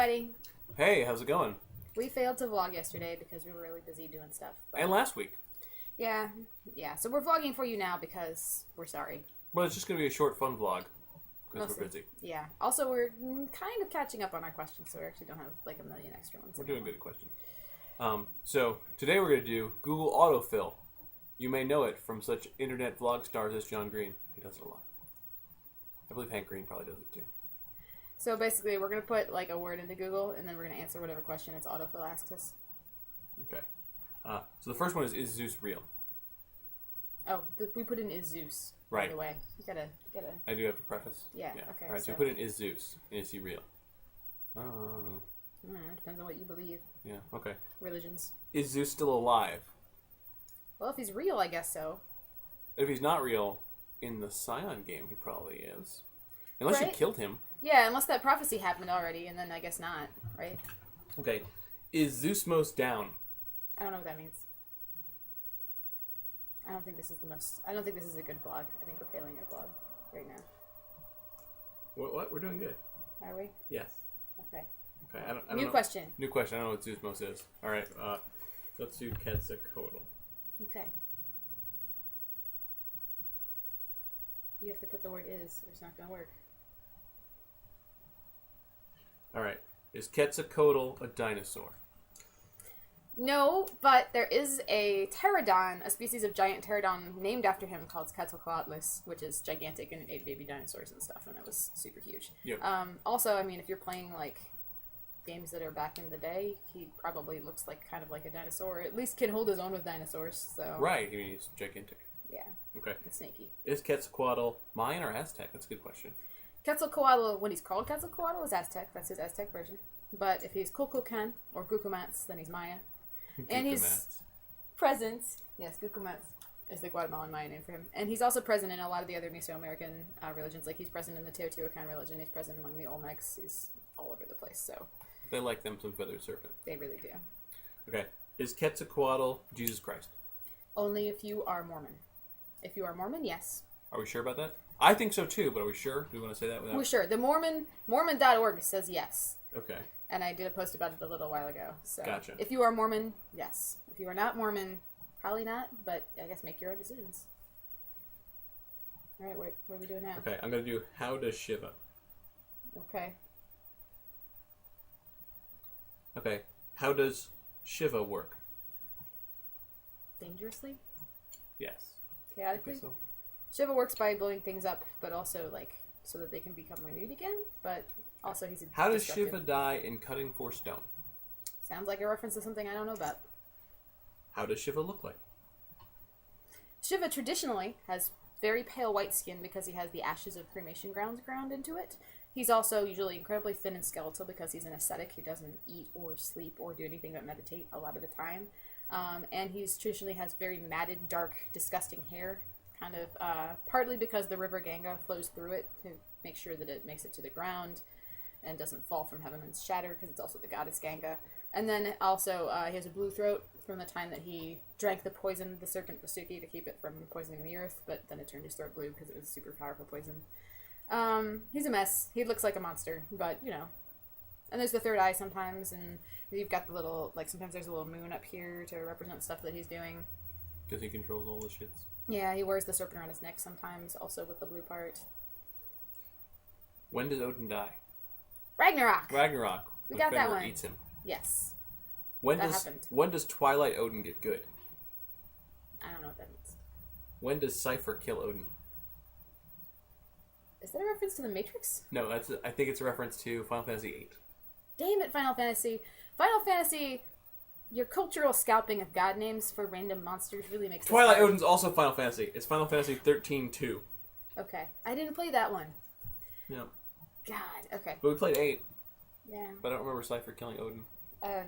everybody. Hey, how's it going? We failed to vlog yesterday because we were really busy doing stuff. But And last week. yeah. So we're vlogging for you now because we're sorry. Well, it's just going to be a short, fun vlog because Mostly. we're busy. Yeah. Also, we're kind of catching up on our questions, so we actually don't have like a million extra ones. We're doing good at questions. So today we're going to do Google autofill. You may know it from such internet vlog stars as John Green. He does it a lot. I believe Hank Green probably does it too. So basically, we're going to put like a word into Google, and then we're going to answer whatever question its autofill asks us. Okay. So the first one is Zeus real? Oh, we put in is Zeus. Right. By the way, you gotta. I do have to preface. Yeah. Okay. All right. So we put in is Zeus. Is he real? I don't know. Depends on what you believe. Yeah. Okay. Religions. Is Zeus still alive? Well, if he's real, I guess so. If he's not real, in the Scion game, he probably is. Unless you Right. killed him. Yeah, unless that prophecy happened already, and then I guess not, right? Okay. Is Zeus most down? I don't know what that means. I don't think this is a good vlog. I think we're failing at vlog right now. What? We're doing good. Are we? Yes. Okay. Okay. I don't New know. question. New question. I don't know what Zeus most is. All right. Let's do Quetzalcoatl. Okay. You have to put the word is, or it's not going to work. All right. Is Quetzalcoatl a dinosaur? No, but there is a pterodon, a species of giant pterodon named after him called Quetzalcoatlus, which is gigantic and it ate baby dinosaurs and stuff, and it was super huge. Yep. Also, I mean, if you're playing like games that are back in the day, he probably looks like kind of like a dinosaur, or at least can hold his own with dinosaurs. So Right. I mean, he's gigantic. yeah, Okay. it's snaky. Is Quetzalcoatl Mayan or Aztec? That's a good question. Quetzalcoatl, when he's called Quetzalcoatl, is Aztec. That's his Aztec version. But if he's Kukulkan or Gukumats, then he's Maya. And he's present. Yes, Gukumats is the Guatemalan Maya name for him. And he's also present in a lot of the other Mesoamerican religions. Like he's present in the Teotihuacan religion. He's present among the Olmecs. He's all over the place. So They like them some feathered serpent. they really do. Okay. Is Quetzalcoatl Jesus Christ? Only if you are Mormon. If you are Mormon, yes. Are we sure about that? I think so too, but are we sure? Do we want to say that without? We're sure. The Mormon.org says yes. Okay. And I did a post about it a little while ago. So Gotcha. If you are Mormon, yes. If you are not Mormon, probably not, but I guess make your own decisions. All right, what are we doing now? Okay, I'm going to do how does Shiva. Okay. Okay, how does Shiva work? Dangerously? Yes. Chaotically? So. Shiva works by blowing things up, but also, like, so that they can become renewed again, but also he's a How does destructive. Shiva die in cutting for stone? Sounds like a reference to something I don't know about. How does Shiva look like? Shiva traditionally has very pale white skin because he has the ashes of cremation ground into it. He's also usually incredibly thin and skeletal because he's an ascetic who doesn't eat or sleep or do anything but meditate a lot of the time. And he's traditionally has very matted, dark, disgusting hair, kind of partly because the river Ganga flows through it to make sure that it makes it to the ground and doesn't fall from heaven and shatter because it's also the goddess Ganga. And then also he has a blue throat from the time that he drank the poison of the serpent Vasuki to keep it from poisoning the earth, but then it turned his throat blue because it was a super powerful poison. He's a mess. He looks like a monster, but you know. And there's the third eye sometimes, and you've got the little, like, sometimes there's a little moon up here to represent stuff that he's doing. Because he controls all the shits. Yeah, he wears the serpent around his neck sometimes, also with the blue part. When does Odin die? Ragnarok! Ragnarok. We when got that Fenrir one. eats him. Yes. When That does happened. When does Twilight Odin get good? I don't know what that means. When does Cypher kill Odin? Is that a reference to the Matrix? No, I think it's a reference to Final Fantasy VIII. Damn it, Final Fantasy. Final Fantasy, your cultural scalping of god names for random monsters really makes Twilight this hard. Odin's also Final Fantasy. It's Final Fantasy 13-2. Okay. I didn't play that one. Yeah. God, okay. But we played 8, Yeah. but I don't remember Cypher killing Odin. I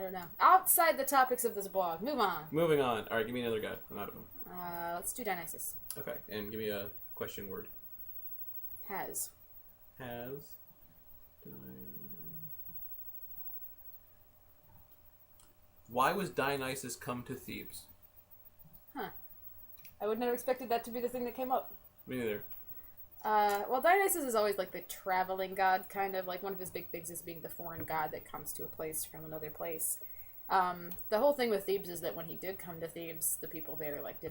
don't know. Outside the topics of this blog. Move on. Moving on. Alright, give me another guy. I'm out of them. Let's do Dionysus. Okay, and give me a question word. Has. Has. Why was Dionysus come to Thebes? Huh. I would never expected that to be the thing that came up. Me neither. Well, Dionysus is always like the traveling god, kind of like one of his big things is being the foreign god that comes to a place from another place. The whole thing with Thebes is that when he did come to Thebes, the people there like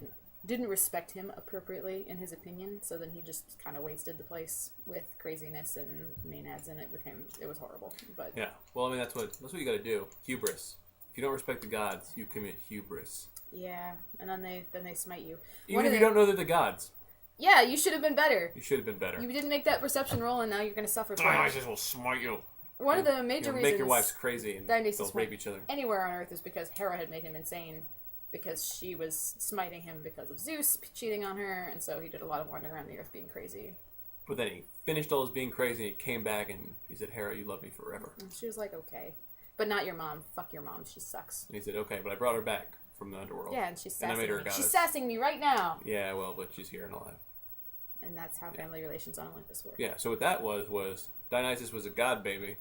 didn't respect him appropriately in his opinion. So then he just kind of wasted the place with craziness and maenads, and it was horrible. But yeah, well, I mean that's what you got to do. Hubris. If you don't respect the gods, you commit hubris. yeah, and then they smite you. Even if you don't know they're the gods. Yeah, you should have been better. You should have been better. You didn't make that perception roll, and now you're going to suffer for it. Dionysus will smite you. One of the major reasons make your wives crazy and Dionysus they'll rape each other. Anywhere on Earth is because Hera had made him insane because she was smiting him because of Zeus cheating on her, and so he did a lot of wandering around the Earth being crazy. But then he finished all his being crazy, and he came back, and he said, Hera, you love me forever. And she was like, okay. But not your mom. Fuck your mom. She sucks. And he said, okay, but I brought her back from the underworld. Yeah, and she's sassing and I made her a me. goddess. She's sassing me right now. Yeah, well, but she's here and alive. And that's how family relations on Olympus work. Yeah, so what that was Dionysus was a god baby,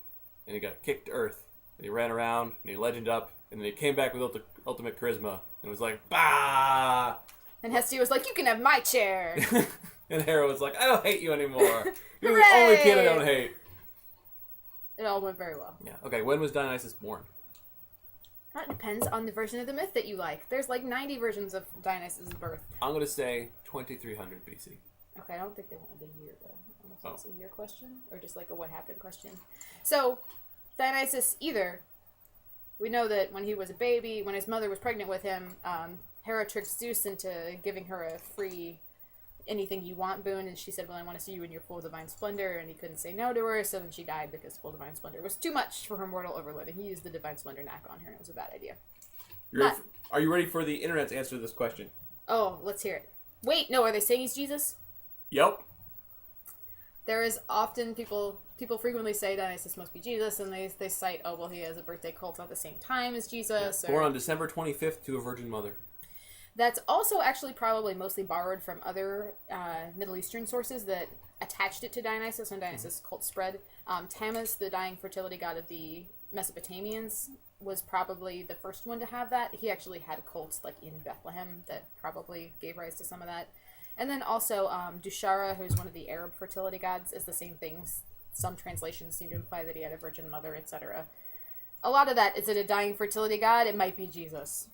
and he got kicked to Earth, and he ran around, and he legended up, and then he came back with ultimate charisma, and was like, bah! And Hestia was like, you can have my chair. And Hera was like, I don't hate you anymore. You're the only kid I don't hate. It all went very well. Yeah. Okay, when was Dionysus born? That depends on the version of the myth that you like. There's like 90 versions of Dionysus' birth. I'm going to say 2300 BC. Okay, I don't think they wanted a year, though. I don't know if that's a year question or just like a what happened question. So, Dionysus, we know that when he was a baby, when his mother was pregnant with him, Hera tricked Zeus into giving her a free anything you want boon, and she said, well, I want to see you in your full divine splendor, and he couldn't say no to her, so then she died because full divine splendor was too much for her mortal overload, and he used the divine splendor knack on her, and it was a bad idea. Are you ready for the internet's answer to this question? Oh, let's hear it. Wait, no, are they saying he's Jesus? Yep. There is often people frequently say Dionysus must be Jesus, and they cite, oh, well, he has a birthday cult at the same time as Jesus. Yeah. Born on December 25th to a virgin mother. That's also actually probably mostly borrowed from other Middle Eastern sources that attached it to Dionysus when Dionysus' cult spread. Tammuz, the dying fertility god of the Mesopotamians, was probably the first one to have that. He actually had cults like in Bethlehem that probably gave rise to some of that. And then also Dushara, who's one of the Arab fertility gods, is the same thing. Some translations seem to imply that he had a virgin mother, etc. A lot of that, is it a dying fertility god? It might be Jesus.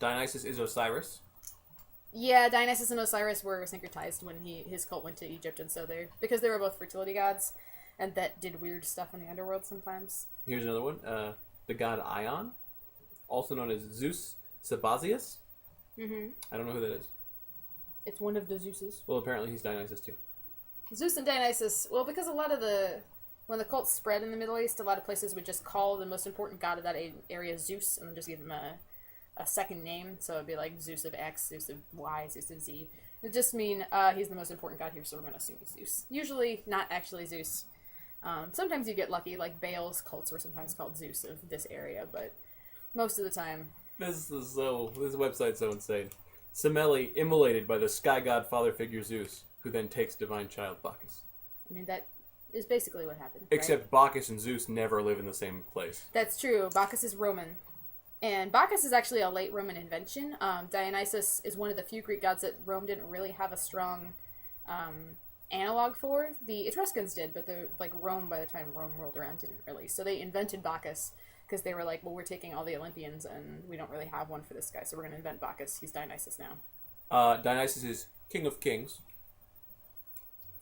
Dionysus is Osiris. Yeah, Dionysus and Osiris were syncretized when his cult went to Egypt, and so because they were both fertility gods, and that did weird stuff in the underworld sometimes. Here's another one. The god Ion, also known as Zeus Sabazius. Mm-hmm. I don't know who that is. It's one of the Zeuses. Well, apparently he's Dionysus too. Zeus and Dionysus, well, because when the cult spread in the Middle East, a lot of places would just call the most important god of that area Zeus, and just give him a second name, so it'd be like Zeus of X, Zeus of Y, Zeus of Z. It just mean he's the most important god here, so we're going to assume he's Zeus. Usually not actually Zeus. Sometimes you get lucky, like Baal's cults were sometimes called Zeus of this area, but most of the time... This website's so insane. Semele immolated by the sky god father figure Zeus, who then takes divine child Bacchus. I mean, that is basically what happened. Except right? Bacchus and Zeus never live in the same place. That's true. Bacchus is Roman. And Bacchus is actually a late Roman invention. Dionysus is one of the few Greek gods that Rome didn't really have a strong analog for. The Etruscans did, but Rome, by the time Rome rolled around, didn't really. So they invented Bacchus because they were like, well, we're taking all the Olympians and we don't really have one for this guy, so we're going to invent Bacchus. He's Dionysus now. Dionysus is king of kings,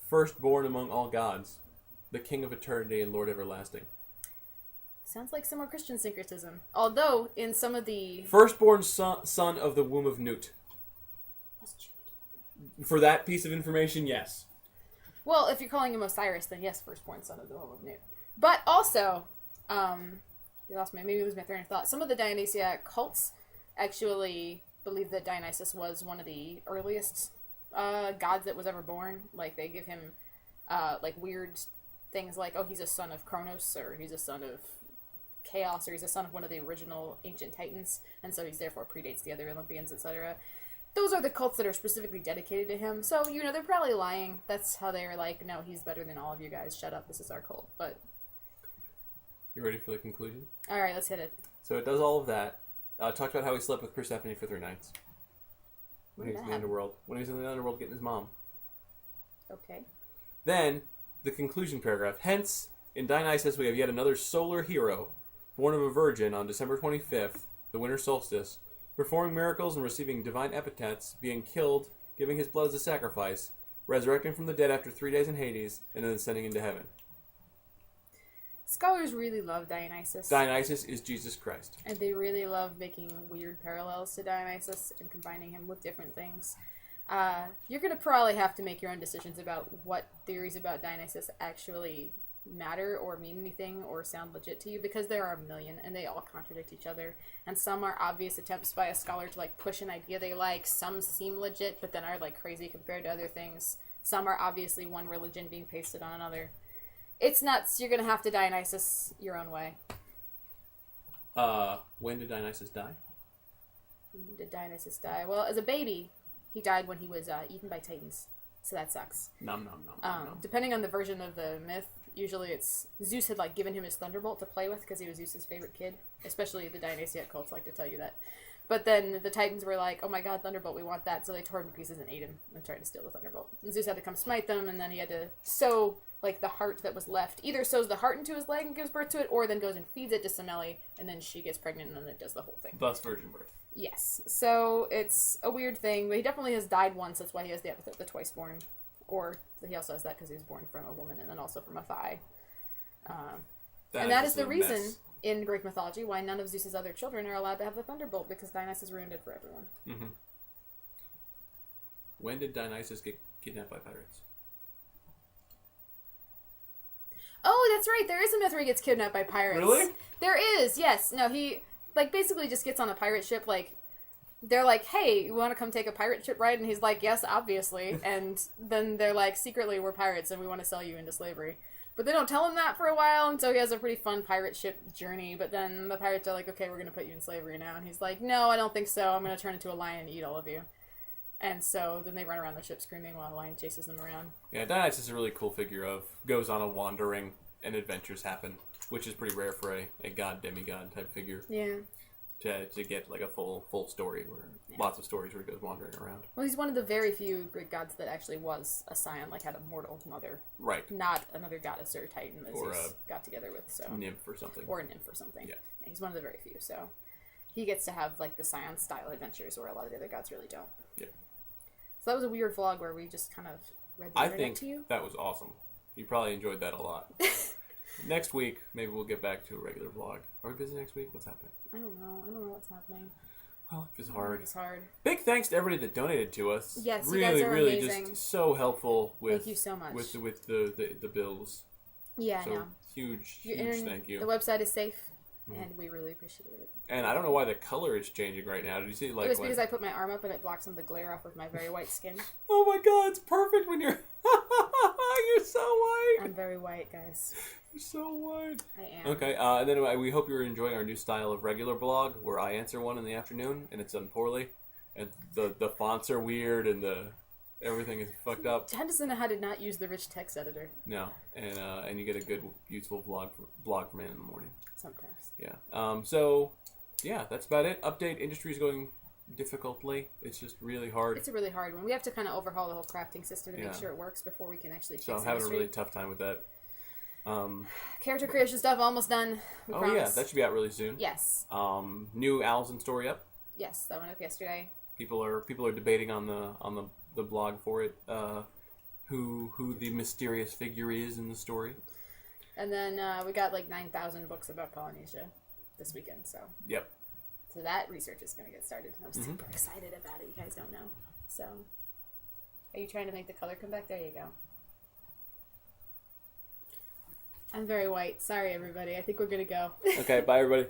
firstborn among all gods, the king of eternity and lord everlasting. Sounds like some more Christian syncretism. Although, in some of the... Firstborn son of the womb of Nut. For that piece of information, yes. Well, if you're calling him Osiris, then yes, firstborn son of the womb of Nut. But also, maybe lose my train of thought. Some of the Dionysiac cults actually believe that Dionysus was one of the earliest gods that was ever born. Like, they give him, weird things like, oh, he's a son of Kronos, or he's a son of Chaos, or he's a son of one of the original ancient titans, and so he's therefore predates the other Olympians, etc. Those are the cults that are specifically dedicated to him, so, they're probably lying. That's how they're like, no, he's better than all of you guys, shut up, this is our cult. But you ready for the conclusion? Alright, let's hit it. So it does all of that. Talked about how he slept with Persephone for 3 nights. When he was in the underworld. When he was in the underworld getting his mom. Okay. Then, the conclusion paragraph. Hence, in Dionysus we have yet another solar hero, born of a virgin on December 25th, the winter solstice, performing miracles and receiving divine epithets, being killed, giving his blood as a sacrifice, resurrecting from the dead after 3 days in Hades, and then ascending into heaven. Scholars really love Dionysus. Dionysus is Jesus Christ. And they really love making weird parallels to Dionysus and combining him with different things. You're going to probably have to make your own decisions about what theories about Dionysus actually matter or mean anything or sound legit to you, because there are a million and they all contradict each other. And some are obvious attempts by a scholar to like push an idea they like. Some seem legit but then are like crazy compared to other things. Some are obviously one religion being pasted on another. It's nuts. You're going to have to Dionysus your own way. When did Dionysus die? When did Dionysus die? Well, as a baby, he died when he was eaten by titans. So that sucks. Nom nom nom nom nom. Depending on the version of the myth, usually it's Zeus had like given him his thunderbolt to play with because he was Zeus's favorite kid. Especially the Dionysiac cults like to tell you that. But then the Titans were like, oh my god, Thunderbolt, we want that. So they tore him to pieces and ate him and tried to steal the Thunderbolt. And Zeus had to come smite them, and then he had to sew, like, the heart that was left. Either sews the heart into his leg and gives birth to it, or then goes and feeds it to Semele, and then she gets pregnant, and then it does the whole thing. Thus virgin birth. Yes. So it's a weird thing, but he definitely has died once. That's why he has the epithet, the twice born. Or he also has that because he was born from a woman and then also from a Phi. And that is the reason... mess. In Greek mythology, why none of Zeus's other children are allowed to have the Thunderbolt, because Dionysus ruined it for everyone. Mm-hmm. When did Dionysus get kidnapped by pirates? Oh, that's right. There is a myth where he gets kidnapped by pirates. Really? There is, yes. No, he, like, basically just gets on a pirate ship, like, they're like, hey, you want to come take a pirate ship ride? And he's like, yes, obviously. And then they're like, secretly, we're pirates, and we want to sell you into slavery. But they don't tell him that for a while, and so he has a pretty fun pirate ship journey. But then the pirates are like, okay, we're going to put you in slavery now. And he's like, no, I don't think so. I'm going to turn into a lion and eat all of you. And so then they run around the ship screaming while a lion chases them around. Yeah, Dionysus is a really cool figure of, goes on a wandering and adventures happen, which is pretty rare for a god, demigod type figure. Yeah. To get like a full story, where lots of stories where he goes wandering around. Well, he's one of the very few Greek gods that actually was a Scion, like had a mortal mother. Right. Not another goddess or titan that or Zeus got together with. So nymph or something. Or a nymph or something. Yeah. He's one of the very few, so he gets to have like the Scion style adventures where a lot of the other gods really don't. Yeah. So that was a weird vlog where we just kind of read the internet to you. I think that was awesome. You probably enjoyed that a lot. Next week, maybe we'll get back to a regular vlog. Are we busy next week? What's happening? I don't know. I don't know what's happening. Well, life is hard. It's hard. Big thanks to everybody that donated to us. Yes, really, you guys are really amazing. Just so helpful with. Thank you so much. With the bills. Yeah, so I know. Huge thank you. The website is safe, and we really appreciate it. And I don't know why the color is changing right now. Did you see? Like, it was because I put my arm up and it blocks some of the glare off of my very white skin. Oh my god, it's perfect when you're. You're so white. I'm very white, guys. You're so white. I am. Okay, and then we hope you're enjoying our new style of regular blog, where I answer one in the afternoon, and it's done poorly, and the fonts are weird, and everything is fucked up. John doesn't know how to not use the rich text editor. No, and you get a good, useful blog from Ann in the morning. Sometimes. Yeah. So, yeah, that's about it. Update: industry's going difficultly. It's just really hard. It's a really hard one. We have to kind of overhaul the whole crafting system to make sure it works before we can actually fix it. So I'm having a really tough time with that. Character creation stuff almost done. We promise. Yeah, that should be out really soon. Yes. New Allison story up. Yes, that went up yesterday. People are debating on the blog for it. Who the mysterious figure is in the story. And then we got like 9,000 books about Polynesia this weekend. So. Yep. So that research is going to get started. I'm super excited about it. You guys don't know. So, are you trying to make the color come back? There you go. I'm very white. Sorry, everybody. I think we're going to go. Okay, bye, everybody.